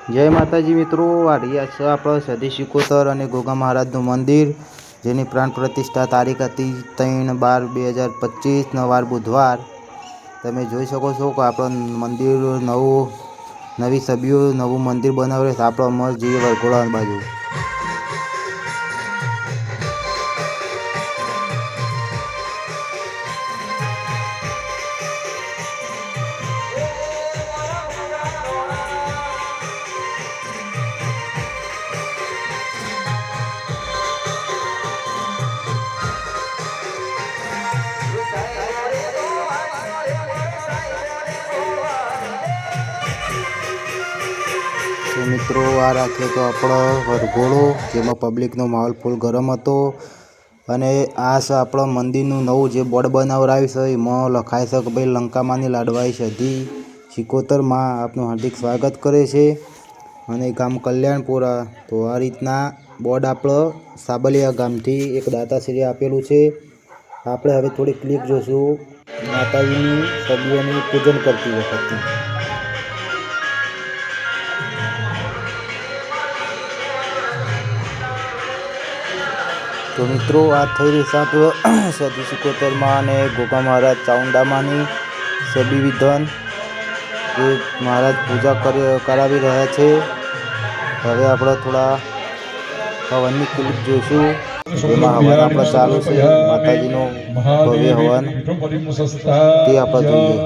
જય માતાજી મિત્રો, આ રહ્યા છે આપણો સદી સિકોતર અને ગોગા મહારાજનું મંદિર, જેની પ્રાણ પ્રતિષ્ઠા તારીખ હતી 3/12/2025 વાર બુધવાર. તમે જોઈ શકો છો કે આપણું મંદિર નવી સભ્યો નવું મંદિર બનાવે છે. આપણો મસ્ત જઈએ વરઘોડા બાજુ. તો મિત્રો, આ રાખ્યો તો આપણો વરઘોડો, જેમાં પબ્લિકનો માહોલ ફૂલ ગરમ હતો. અને આ છે આપણો મંદિરનું નવું જે બોર્ડ બનાવરાયું છે, એમાં લખાય છે કે ભાઈ લંકામાંની લાડવાઈ સધી સિકોતરમાં આપનું હાર્દિક સ્વાગત કરે છે. અને ગામ કલ્યાણપુરા. તો આ રીતના બોર્ડ આપણો સાબલિયા ગામથી એક દાતાશ્રીએ આપેલું છે. આપણે હવે થોડી ક્લિપ જોશું માતાજીની સભ્યોની પૂજન કરતી વખતે. તો મિત્રો, આ થઈ રહી છે સદી સિકોતરમાં અને ગોગા મહારાજ ચાઉંડામાની સબી વિધાન જે મહારાજ પૂજા કરાવી રહ્યા છે. હવે આપણે થોડા હવનની ક્લિપ જોઈશું, જેમાં હવન આપણે ચાલુ છે. માતાજીનો ભવ્ય હવન તે આપણે જોઈએ.